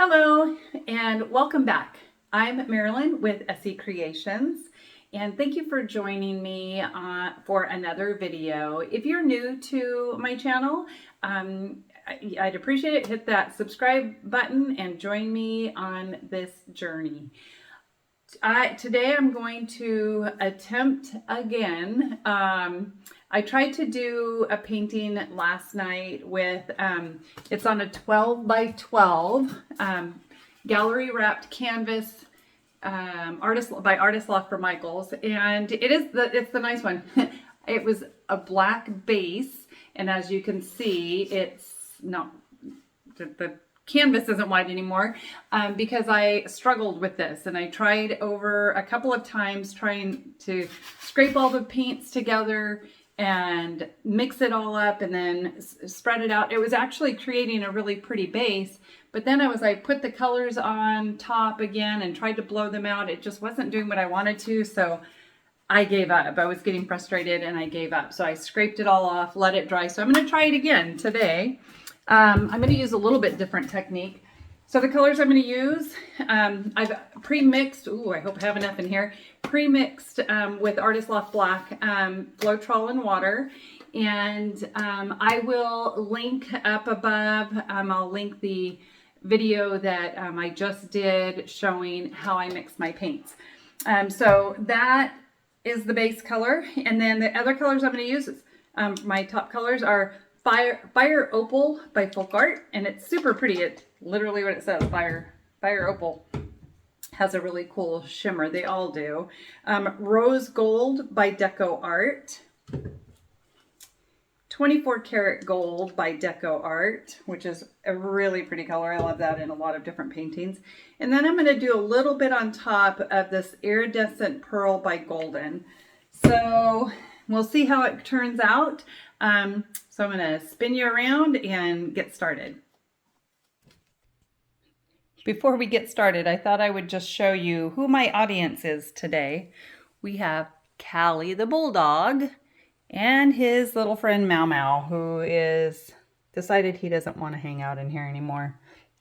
Hello and welcome back. I'm Marilyn with SE Creations and thank you for joining me for another video. If you're new to my channel, I'd appreciate it. Hit that subscribe button and join me on this journey. Today I'm going to attempt again. I tried to do a painting last night with, it's on a 12 by 12 gallery wrapped canvas by Artist Loft for Michaels, and it's the nice one. It was a black base, and as you can see, it's not the canvas isn't white anymore because I struggled with this, and I tried over a couple of times trying to scrape all the paints together and mix it all up and then spread it out. It was actually creating a really pretty base, but then I put the colors on top again and tried to blow them out. It just wasn't doing what I wanted to, so I gave up. I was getting frustrated and I gave up. So I scraped it all off, let it dry. So I'm gonna try it again today. I'm gonna use a little bit different technique. So the colors I'm gonna use, I've pre-mixed, I hope I have enough in here, pre-mixed with Artist Loft Black, Floetrol and water. And I will link up above, I'll link the video that I just did showing how I mix my paints. So that is the base color. And then the other colors I'm gonna use, my top colors are Fire Opal by Folk Art, and it's super pretty. It's literally what it says, Fire Opal. Has a really cool shimmer. They all do. Rose Gold by Deco Art. 24 Karat Gold by Deco Art, which is a really pretty color. I love that in a lot of different paintings. And then I'm going to do a little bit on top of this Iridescent Pearl by Golden. So we'll see how it turns out. So I'm going to spin you around and get started. Before we get started, I thought I would just show you who my audience is today. We have Callie the Bulldog and his little friend Mau Mau, who is decided he doesn't want to hang out in here anymore.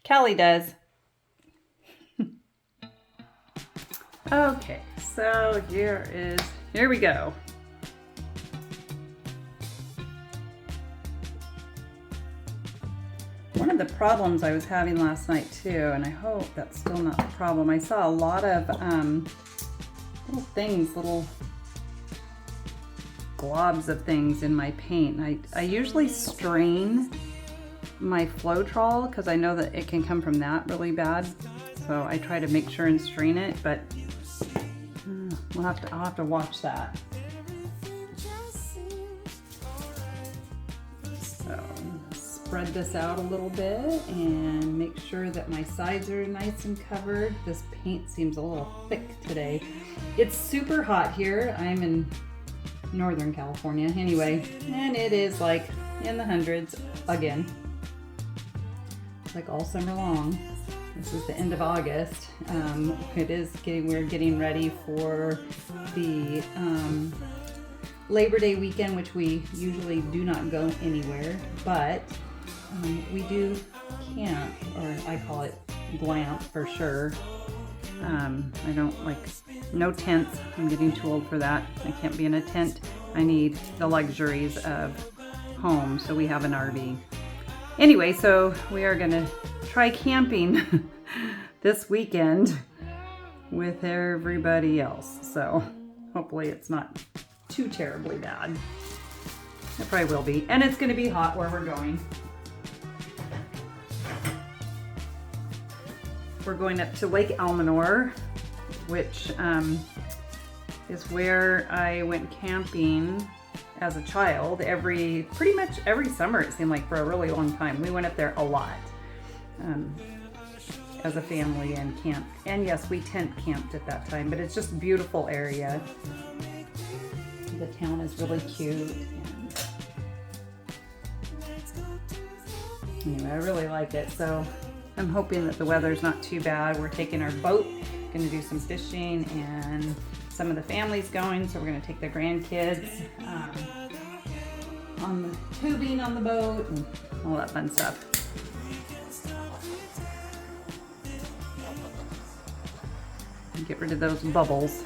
Callie does. Okay, so here we go. One of the problems I was having last night too, and I hope that's still not the problem, I saw a lot of little globs of things in my paint. I usually strain my Floetrol because I know that it can come from that really bad. So I try to make sure and strain it, but I'll have to watch that. So spread this out a little bit and make sure that my sides are nice and covered. This paint seems a little thick today. It's super hot here. I'm in Northern California anyway, and it is like in the hundreds again, like all summer long. This is the end of August. We're getting ready for the Labor Day weekend, which we usually do not go anywhere, but we do camp, or I call it glamp for sure. I don't like, no tents. I'm getting too old for that. I can't be in a tent. I need the luxuries of home, so we have an RV. Anyway, so we are gonna try camping this weekend with everybody else. So hopefully it's not too terribly bad. It probably will be. And it's gonna be hot where we're going. We're going up to Lake Almanor, which is where I went camping as a child pretty much every summer, it seemed like, for a really long time. We went up there a lot as a family and camped. And yes, we tent camped at that time, but it's just a beautiful area. The town is really cute. And anyway, I really like it. So I'm hoping that the weather's not too bad. We're taking our boat, gonna do some fishing, and some of the family's going, so we're gonna take the grandkids on the tubing on the boat and all that fun stuff. Get rid of those bubbles.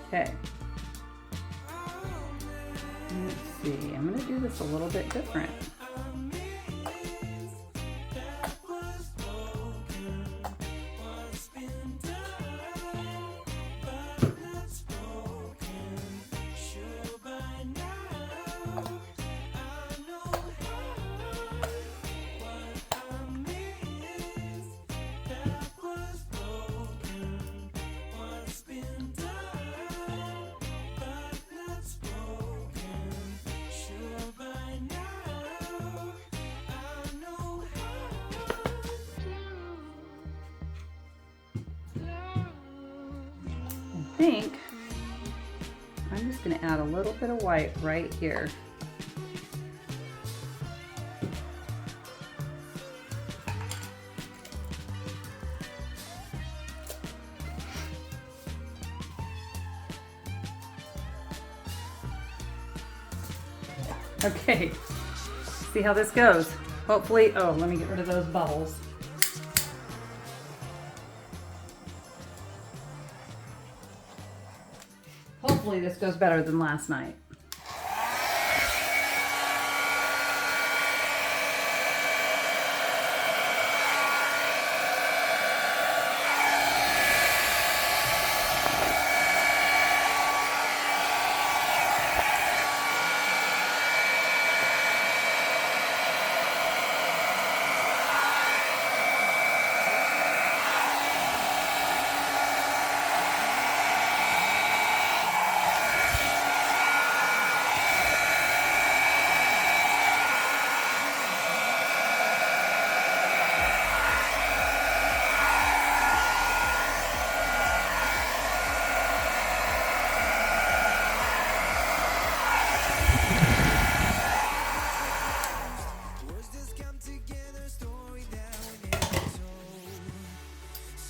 Okay. Let's see, I'm going to do this a little bit different. I think I'm just going to add a little bit of white right here. Okay, see how this goes. Hopefully, oh, let me get rid of those bubbles. Hopefully this goes better than last night.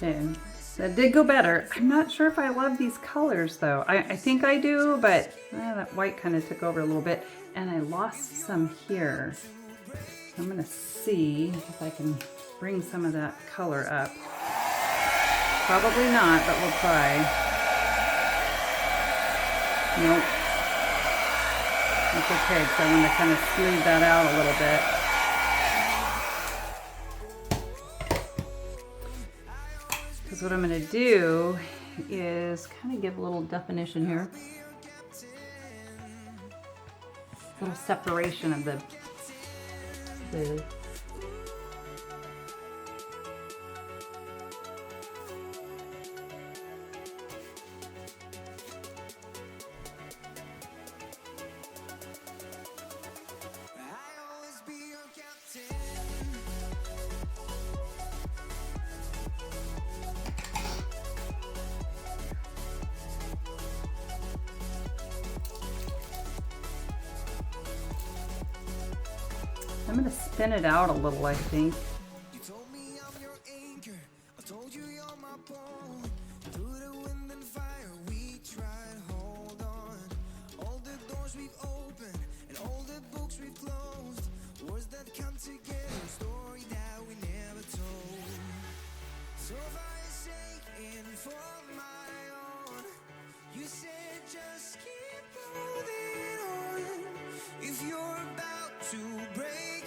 And that did go better. I'm not sure if I love these colors though. I think I do, but that white kind of took over a little bit. And I lost some here. I'm gonna see if I can bring some of that color up. Probably not, but we'll try. Nope. That's okay, because I want to kind of smooth that out a little bit. Because what I'm going to do is kind of give a little definition here. A little separation of the I'm going to spin it out a little, I think. You told me I'm your anchor. I told you you're my pole. Through the wind and fire we tried, hold on. All the doors we've opened and all the books we've closed. Words that come together, story that we never told. So if I shake in for my own, you said just keep holding on. If you're about to break,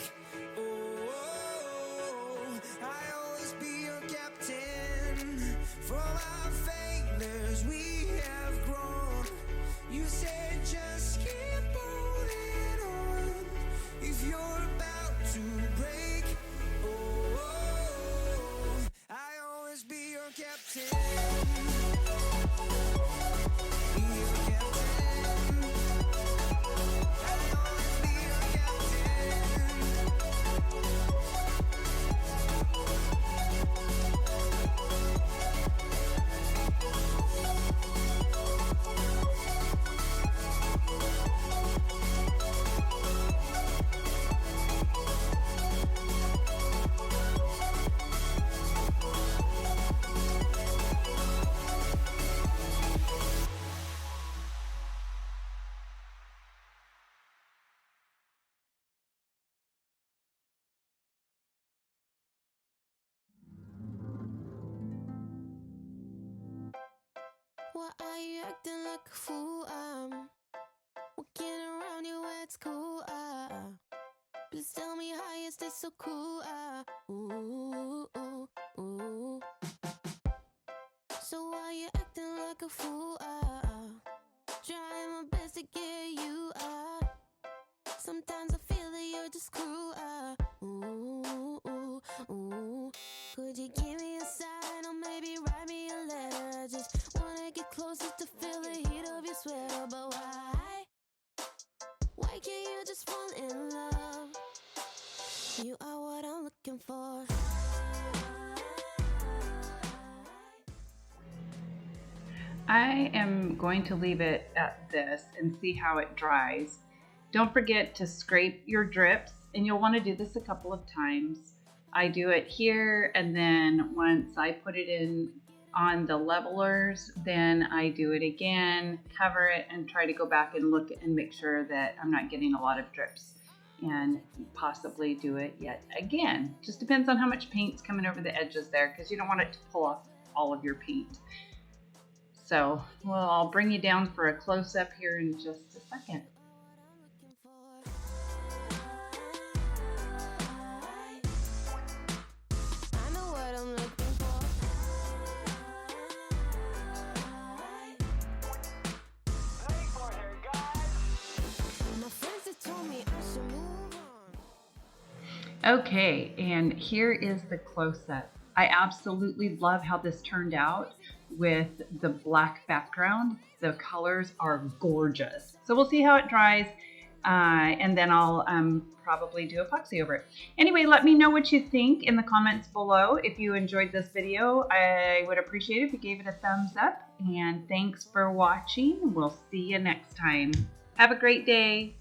from our failures we have grown. You said just keep holding on. If you're about to break, oh, I'll always be your captain. Why are you acting like a fool? Walking around you, it's cool. Please tell me how you stay so cool. Ooh, ooh, ooh. So why you acting like a fool? Trying my best to get you. Sometimes I feel that you're just cruel. Ooh, ooh, ooh. Could you give me a sign or maybe write me a letter? I just wanna get closer to feel the heat of your sweater. But why? Why can't you just fall in love? You are what I'm looking for. I am going to leave it at this and see how it dries. Don't forget to scrape your drips, and you'll want to do this a couple of times. I do it here, and then once I put it in on the levelers, then I do it again, cover it, and try to go back and look and make sure that I'm not getting a lot of drips, and possibly do it yet again. Just depends on how much paint's coming over the edges there, because you don't want it to pull off all of your paint. So, well, I'll bring you down for a close-up here in just a second. Okay, and here is the close-up. I absolutely love how this turned out with the black background. The colors are gorgeous. So we'll see how it dries, and then I'll probably do epoxy over it. Anyway, let me know what you think in the comments below. If you enjoyed this video, I would appreciate it if you gave it a thumbs up. And thanks for watching. We'll see you next time. Have a great day.